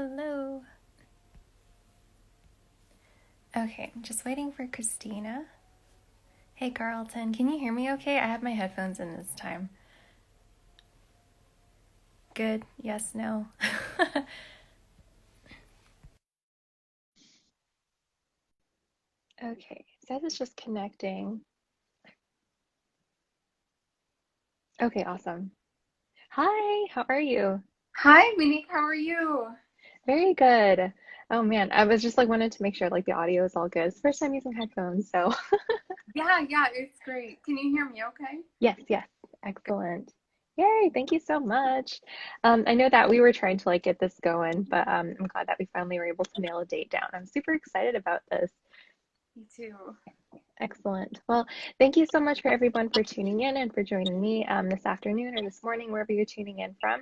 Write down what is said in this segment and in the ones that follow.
Hello. Okay, I'm just waiting for Christina. Hey, Carlton, can you hear me okay? I have my headphones in this time. Good. Yes, no. Okay, says it's just connecting. Okay, awesome. Hi, how are you? Hi, Monique. How are you? Very good. Oh man, I was just like wanted to make sure like the audio is all good. It's the first time using headphones, so Yeah, it's great. Can you hear me okay? yes, excellent. Yay, thank you so much. I know that we were trying to like get this going, but I'm glad that we finally were able to nail a date down. I'm super excited about this. Me too. Excellent. Well, thank you so much for everyone for tuning in and for joining me this afternoon or this morning, wherever you're tuning in from.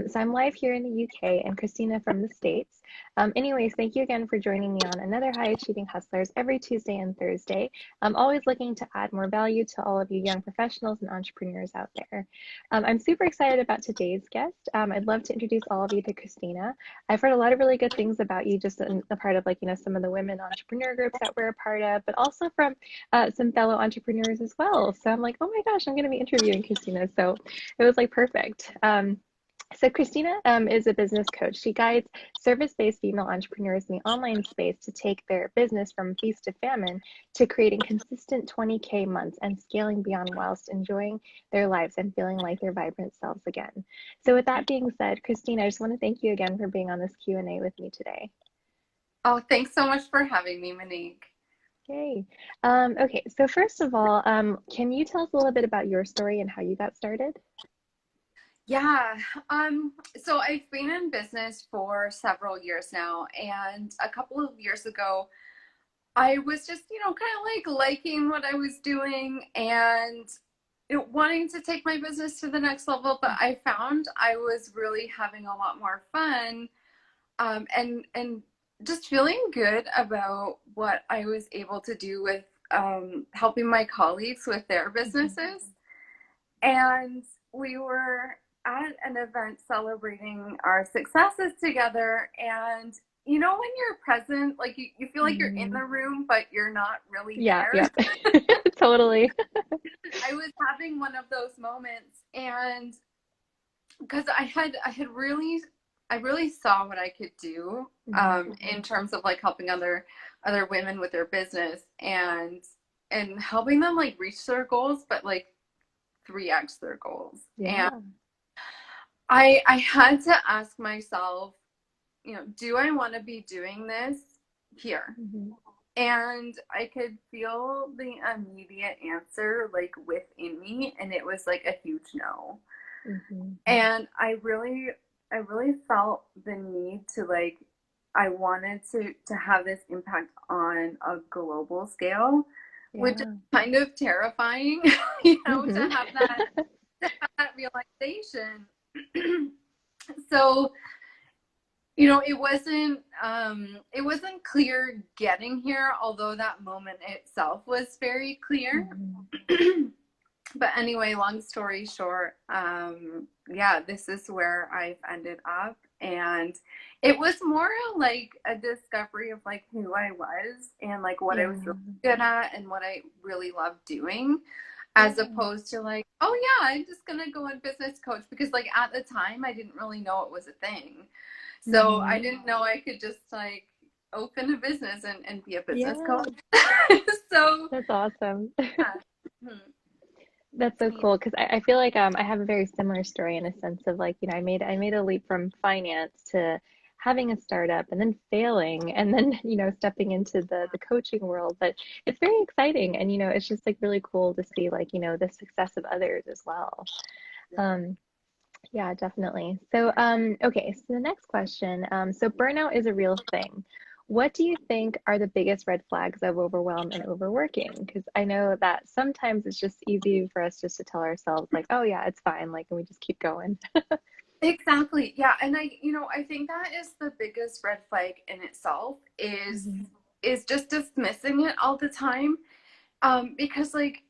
So I'm live here in the UK and Christina from the States. Anyways, thank you again for joining me on another High Achieving Hustlers every Tuesday and Thursday. I'm always looking to add more value to all of you young professionals and entrepreneurs out there. I'm super excited about today's guest. I'd love to introduce all of you to Christina. I've heard a lot of really good things about you, just in a part of like, some of the women entrepreneur groups that we're a part of, but also from some fellow entrepreneurs as well. So I'm like, oh my gosh, I'm going to be interviewing Christina. So it was like perfect. So Christina is a business coach. She guides service-based female entrepreneurs in the online space to take their business from feast to famine to creating consistent 20K months and scaling beyond whilst enjoying their lives and feeling like their vibrant selves again. So with that being said, Christina, I just want to thank you again for being on this Q&A with me today. Oh, thanks so much for having me, Monique. Yay. Okay, so first of all, can you tell us a little bit about your story and how you got started? Yeah, so I've been in business for several years now, and a couple of years ago, I was just, kind of like liking what I was doing and wanting to take my business to the next level, but I found I was really having a lot more fun and just feeling good about what I was able to do with helping my colleagues with their Mhm. businesses. And we were at an event celebrating our successes together. And when you're present, like you feel like you're in Mhm. the room, but you're not really Yeah, there. yeah, totally. I was having one of those moments, and because I had really saw what I could do Mhm. in terms of like helping other women with their business and helping them like reach their goals, but like 3x their goals. And Yeah. I had to ask myself, do I want to be doing this here? Mhm. And I could feel the immediate answer like within me, and it was like a huge no. Mhm. And I really felt the need to like I wanted to have this impact on a global scale, which is Yeah. kind of terrifying, to Mhm. have that realization. So, it wasn't clear getting here, although that moment itself was very clear. Mhm. But anyway, long story short, yeah, this is where I've ended up. And it was more like a discovery of like who I was and like what I was Yeah. really good at and what I really love doing, as Yeah. opposed to like, oh yeah, I'm just gonna go and business coach, because like at the time I didn't really know it was a thing. So I Mhm. didn't know I could just like open a business and be a business Yeah. coach. So That's awesome. yeah. Hmm. That's so Yeah. cool because I feel like I have a very similar story in a sense of like, I made a leap from finance to having a startup and then failing and then, stepping into the coaching world. But it's very exciting and it's just like really cool to see like, the success of others as well. Um, yeah, definitely. So, okay, so the next question. So burnout is a real thing. What do you think are the biggest red flags of overwhelm and overworking? Because I know that sometimes it's just easy for us just to tell ourselves like, oh yeah, it's fine, like, and we just keep going. Exactly. Yeah. And I think that is the biggest red flag in itself Hmm. is just dismissing it all the time. Because like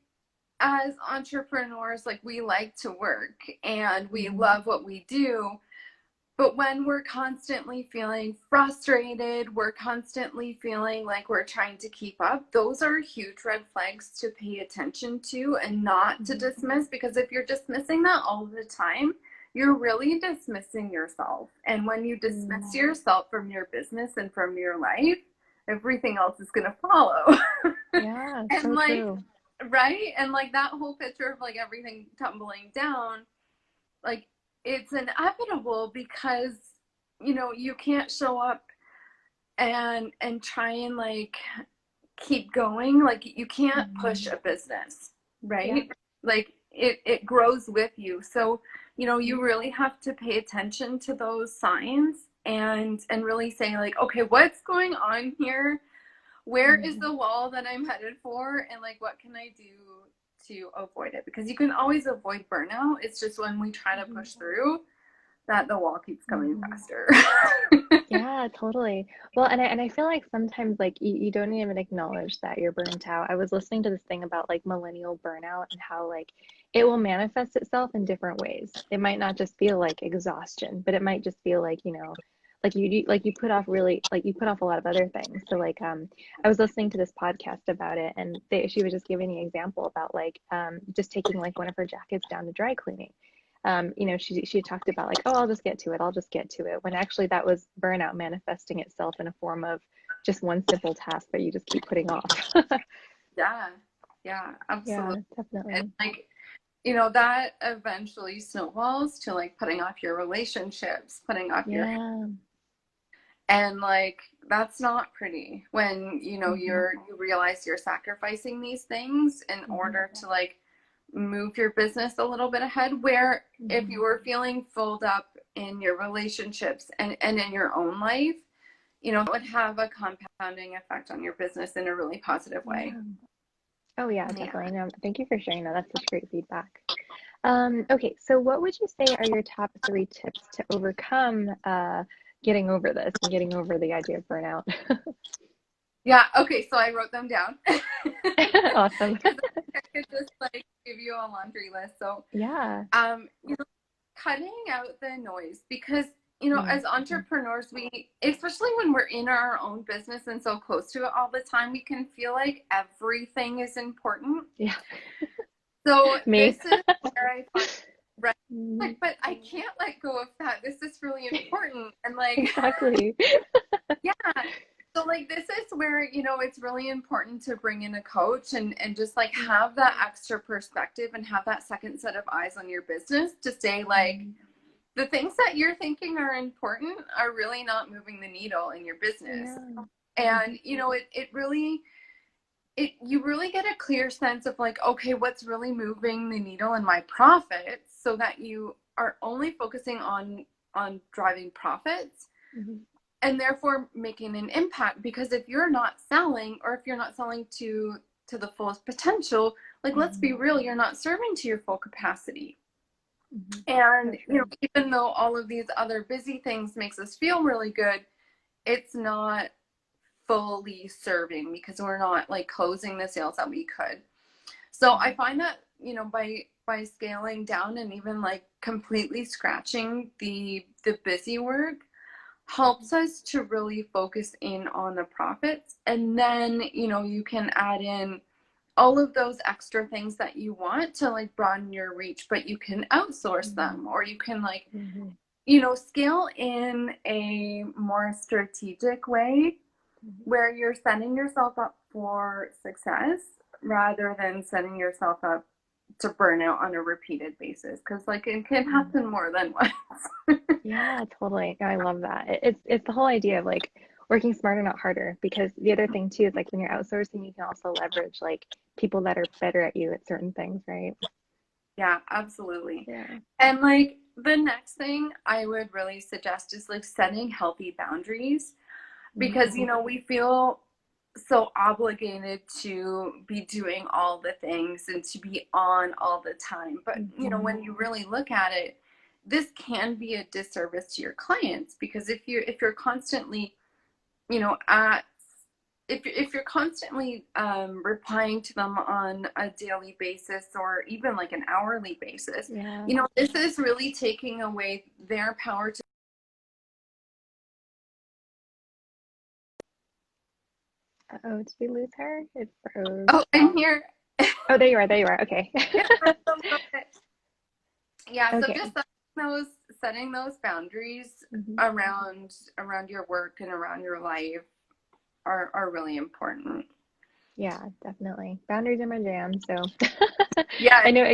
as entrepreneurs, like we like to work and we Hmm. love what we do, But when we're constantly feeling frustrated, we're constantly feeling like we're trying to keep up, those are huge red flags to pay attention to and not to dismiss, because if you're dismissing that all the time, you're really dismissing yourself. And when you dismiss yourself from your business and from your life, everything else is going to follow. Yeah, And so like, true. right? And like that whole picture of like everything tumbling down, like it's inevitable because you can't show up and try and like keep going. Like you can't push a business, Yeah. right? Like it grows with you. So you really have to pay attention to those signs and really say like, okay, what's going on here? Where is the wall that I'm headed for, and like what can I do to avoid it? Because you can always avoid burnout. It's just when we try to push through that the wall keeps coming faster. Yeah, totally. Well, and I feel like sometimes like you don't even acknowledge that you're burnt out. I was listening to this thing about like millennial burnout and how like it will manifest itself in different ways. It might not just feel like exhaustion, but it might just feel like, like like you put off really like you put off a lot of other things. So like I was listening to this podcast about it, and she was just giving the example about like just taking like one of her jackets down to dry cleaning. She had talked about like, oh, I'll just get to it. I'll just get to it. When actually that was burnout manifesting itself in a form of just one simple task that you just keep putting off. Yeah, yeah, Yeah, absolutely. And definitely. like, that eventually snowballs to like putting off your relationships, putting off your, Yeah. and like that's not pretty when Hmm. you realize you're sacrificing these things in Hmm. order to like move your business a little bit ahead, where if Hmm. you were feeling filled up in your relationships and in your own life, it would have a compounding effect on your business in a really positive way. Yeah. Oh yeah, Yeah. definitely. No, thank you for sharing that. That's such great feedback. Okay, so what would you say are your top three tips to overcome getting over this and getting over the idea of burnout? Yeah. Okay. So I wrote them down Awesome. because I could just like give you a laundry list. So, Yeah. um, you know, cutting out the noise, because Mm. as entrepreneurs, we, especially when we're in our own business and so close to it all the time, we can feel like everything is important. Yeah. So Me. this is where I find, right, Mm. like, but I can't let go of that. This is really important. And like, Exactly. yeah. So like this is where, it's really important to bring in a coach and just like have that extra perspective and have that second set of eyes on your business to say like Mm. the things that you're thinking are important are really not moving the needle in your business. Yeah. And it really, you really get a clear sense of like, okay, what's really moving the needle in my profits, so that you are only focusing on driving profits Mhm. and therefore making an impact. Because if you're not selling, or if you're not selling to the fullest potential, like let's be Mhm. real, you're not serving to your full capacity. Mhm. So And true. even though all of these other busy things makes us feel really good, it's not fully serving because we're not like closing the sales that we could. So I Mhm. find that by scaling down and even like completely scratching the busy work helps us to really focus in on the profits. And then you can add in all of those extra things that you want to like broaden your reach, but you can outsource Mhm. them, or you can like Mhm. scale in a more strategic way Mhm. where you're setting yourself up for success rather than setting yourself up to burn out on a repeated basis, because like it can Mhm. happen more than once. Yeah, totally. No, I love that. It's the whole idea of like working smarter, not harder. Because the other thing too is like when you're outsourcing, you can also leverage like people that are better at you at certain things, right? Yeah, absolutely. Yeah. And like the next thing I would really suggest is like setting healthy boundaries, Mhm. because we feel so obligated to be doing all the things and to be on all the time. But Mhm. when you really look at it, this can be a disservice to your clients, because if you're constantly at if you're constantly replying to them on a daily basis or even like an hourly basis, Yeah. this is really taking away their power to Oh, did we lose her? It froze. Oh, I'm here. Oh, there you are. There you are. Okay. It froze a little bit. Yeah, so Okay. just setting those boundaries Hmm. around your work and around your life are really important. Yeah, definitely. Boundaries are my jam. So Yeah, I know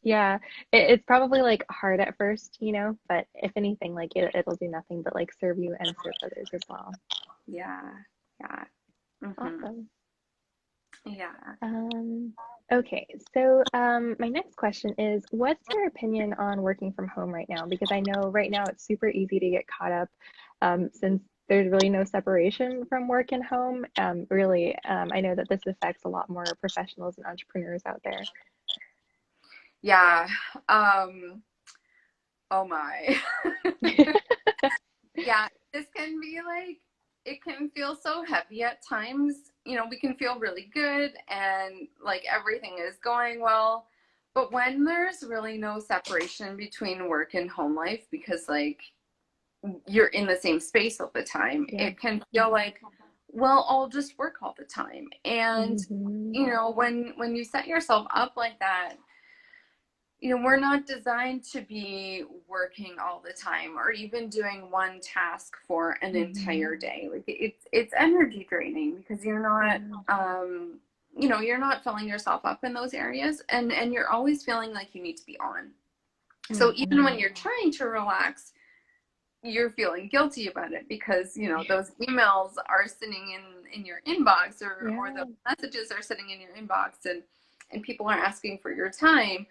yeah, it's probably like hard at first, but if anything, like it'll do nothing but like serve you and serve others as well. yeah, yeah. Hmm. Awesome. Yeah. Um, okay, so my next question is, what's your opinion on working from home right now? Because I know right now it's super easy to get caught up since there's really no separation from work and home. Really, I know that this affects a lot more professionals and entrepreneurs out there. Yeah. Um, oh my. Yeah, this can be like, it can feel so heavy at times. You know, we can feel really good and like everything is going well. But when there's really no separation between work and home life, because like you're in the same space all the time, Yeah. it can feel like, well, I'll just work all the time. And, Hmm. you know, when you set yourself up like that, you know, we're not designed to be working all the time or even doing one task for an Hmm. entire day. Like it's energy draining because you're not Yeah. you know, you're not filling yourself up in those areas, and you're always feeling like you need to be on. So even Hmm. when you're trying to relax, you're feeling guilty about it because, you know, those emails are sitting in your inbox, or those Yeah. messages are sitting in your inbox, and people are asking for your time.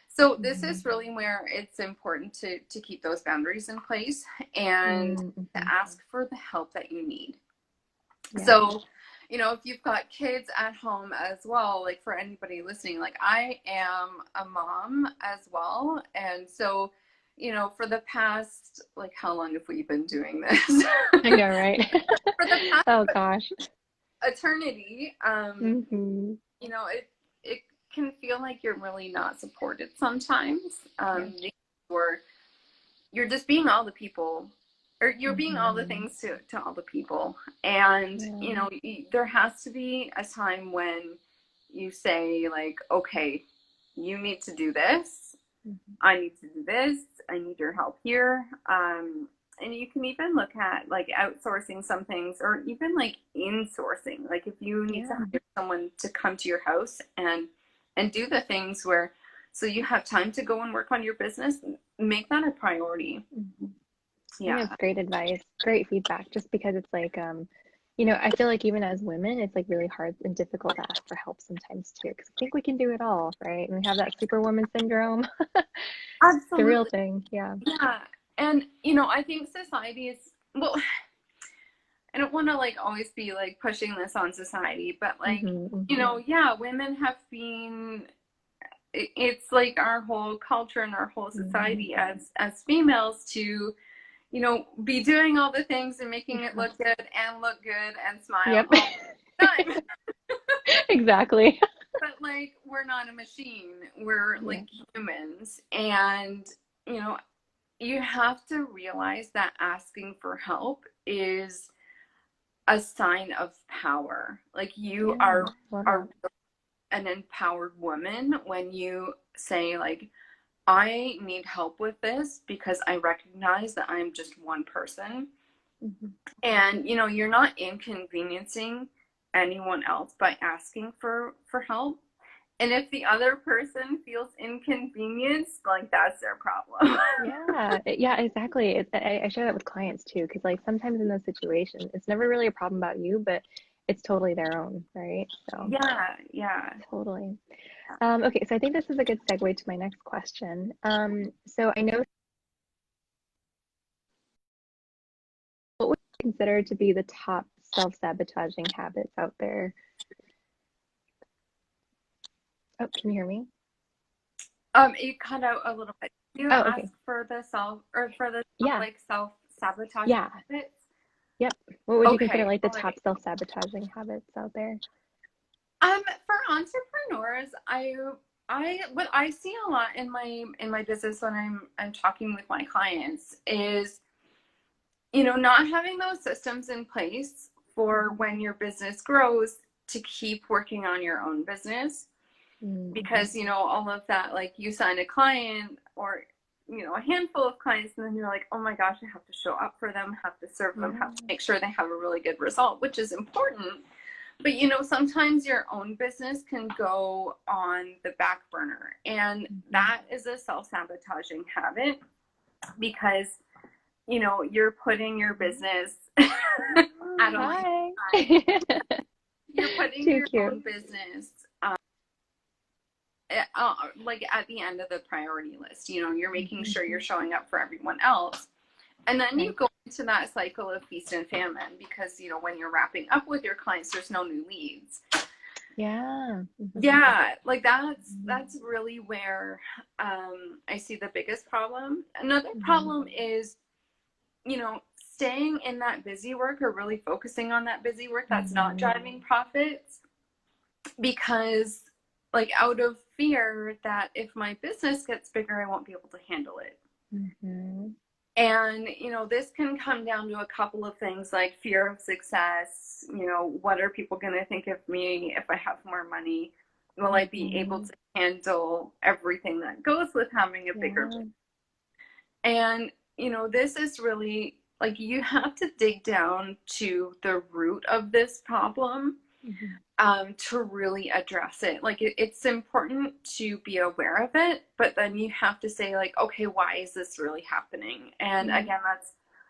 So this Hmm. is really where it's important to keep those boundaries in place and to Hmm. ask for the help that you need. Yeah. So, you know, if you've got kids at home as well, like for anybody listening, like I am a mom as well. And so, you know, for the past, like, how long have we been doing this? I know, right? For the past Oh gosh. eternity, Hmm. you know, it can feel like you're really not supported sometimes. Yeah. Or you're just being all the people, or you're being all the Hmm. things to all the people. And you Yeah. know, there has to be a time when you say like, okay, you need to do this, Hmm. I need to do this, I need your help here. And you can even look at like outsourcing some things, or even like insourcing, like if you need to Yeah. hire someone to come to your house and do the things where, so you have time to go and work on your business, make that a priority. Hmm. I think Yeah. that's great advice, great feedback, just because it's like, I feel like even as women, it's like really hard and difficult to ask for help sometimes too, because I think we can do it all, right? And we have that superwoman syndrome. It's a real Absolutely. thing. Yeah. Yeah. And you know, I think society is, well, I don't want to like always be like pushing this on society, but like, Hmm. you Hmm. know, yeah, women have been, it's like our whole culture and our whole Hmm. society as females to, you know, be doing all the things and making it Yeah. look good and look good and smile Yep. all the time. Exactly. But like, we're not a machine, we're Yeah. like humans. And you know, you have to realize that asking for help is a sign of power. Like you Yeah. Love are that. an empowered woman when you say like, I need help with this because I recognize that I'm just one person. Hmm. And you know, you're not inconveniencing anyone else by asking for help. And if the other person feels inconvenienced, like that's their problem. Yeah, yeah, exactly. I share that with clients too, because like sometimes in those situations, it's never really a problem about you, but it's totally their own, right? So Yeah, yeah. totally. Okay, so I think this is a good segue to my next question. So I know what would you consider to be the top self-sabotaging habits out there? Oh, can you hear me? It cut out a little bit. You Oh, ask okay. for the self, or for the Yeah, like self-sabotaging yeah, habits. yep. What would you consider Okay, like the all top right. self-sabotaging habits out there? For entrepreneurs, I what I see a lot in my business when I'm talking with my clients is, you know, not having those systems in place for when your business grows to keep working on your own business. Because, you know, all of that, like you sign a client or, you know, a handful of clients, and then you're like, oh my gosh, I have to show up for them, have to serve them, have to make sure they have a really good result, which is important. But, you know, sometimes your own business can go on the back burner. And that is a self-sabotaging habit because, you know, you're putting your business, I don't know, you're putting Too your cute. own business like at the end of the priority list. You know, you're making sure you're showing up for everyone else. And then you go into that cycle of feast and famine because, you know, when you're wrapping up with your clients, there's no new leads. Yeah. Yeah, like that's really where I see the biggest problem. Another problem is, you know, staying in that busy work or really focusing on that busy work that's not driving profits, because like out of fear that if my business gets bigger, I won't be able to handle it. And, you know, this can come down to a couple of things like fear of success. You know, what are people going to think of me if I have more money? Will I be able to handle everything that goes with having a bigger business? And, you know, this is really like you have to dig down to the root of this problem to really address it. Like it's important to be aware of it, but then you have to say like, okay, why is this really happening? And again,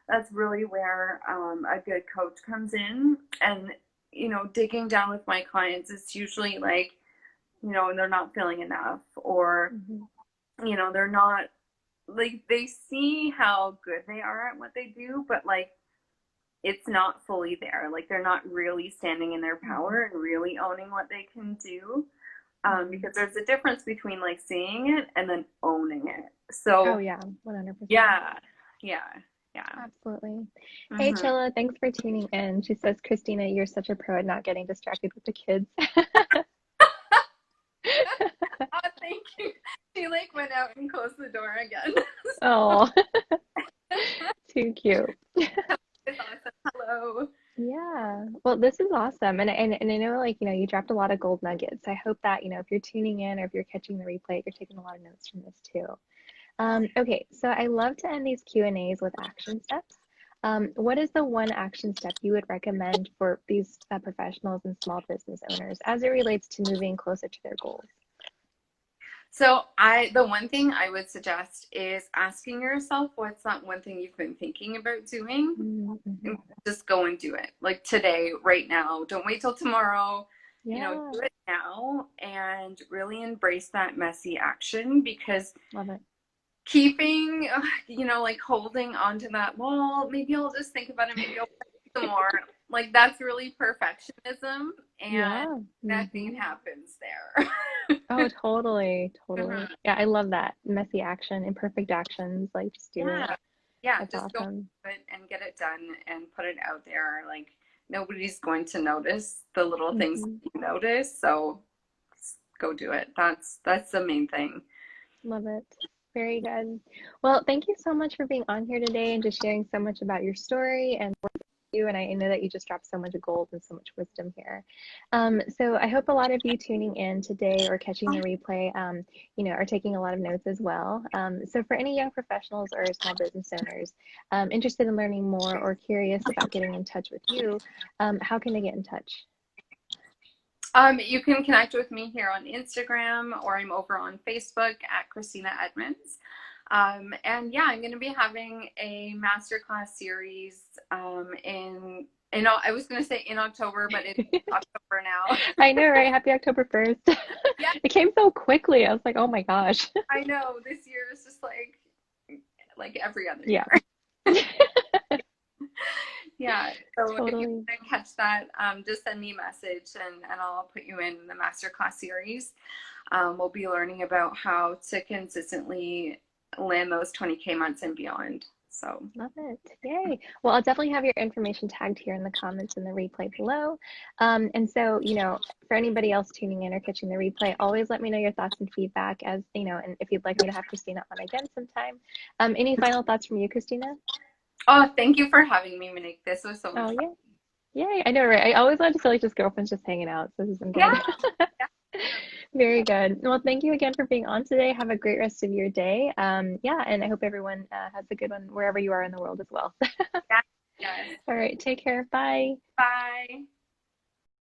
that's really where a good coach comes in. And, you know, digging down with my clients is usually like, you know, they're not feeling enough, or, you know, they're not, like, they see how good they are at what they do, but like, it's not fully there. Like they're not really standing in their power and really owning what they can do. Because there's a difference between like seeing it and then owning it. So, oh yeah, 100%. Yeah. Absolutely. Hey, Chilla, thanks for tuning in. She says, Christina, you're such a pro at not getting distracted with the kids. Oh, thank you. She like went out and closed the door again. Oh, too cute. It's awesome. Hello. Yeah. Well, this is awesome. And I know, like, you know, you dropped a lot of gold nuggets. I hope that, you know, if you're tuning in or if you're catching the replay, you're taking a lot of notes from this too. Okay, so I love to end these Q&As with action steps. What is the one action step you would recommend for these professionals and small business owners as it relates to moving closer to their goals? So the one thing I would suggest is asking yourself, what's that one thing you've been thinking about doing? Just go and do it. Like today, right now. Don't wait till tomorrow. You know, do it now and really embrace that messy action, because love it. Keeping, you know, like holding onto that, well, maybe I'll just think about it, maybe I'll play some more. Like that's really perfectionism, and nothing happens there. Oh, totally. Yeah, I love that. Messy action, imperfect actions, like just do it. Yeah, That's just awesome. go it and get it done and put it out there. Like nobody's going to notice the little things you notice, so go do it. That's the main thing. Love it. Very good. Well, thank you so much for being on here today and just sharing so much about your story and what you do. And I know that you just dropped so much gold and so much wisdom here. So I hope a lot of you tuning in today or catching the replay, you know, are taking a lot of notes as well. So for any young professionals or small business owners interested in learning more or curious about getting in touch with you, how can they get in touch? You can connect with me here on Instagram, or I'm over on Facebook at Christina Edmunds. And yeah, I'm going to be having a masterclass series I was going to say in October, but it's October now. I know, right? Happy October 1st. Yeah. It came so quickly. I was like, oh my gosh. I know. This year is just like every other year. Yeah, so if you want to catch that, just send me a message and I'll put you in the masterclass series. We'll be learning about how to consistently land those 20K months and beyond. So love it. Yay. Well, I'll definitely have your information tagged here in the comments in the replay below. And so, you know, for anybody else tuning in or catching the replay, always let me know your thoughts and feedback, as you know, and if you'd like me to have Christina on again sometime. Any final thoughts from you, Christina? Oh, thank you for having me, Monique. This was so much fun. Yay, I know, right? I always wanted to feel like just girlfriends just hanging out. So this has been Yeah, good. yeah, Very good. Well, thank you again for being on today. Have a great rest of your day. Yeah, and I hope everyone has a good one wherever you are in the world as well. yeah, yes. All right, take care. Bye. Bye.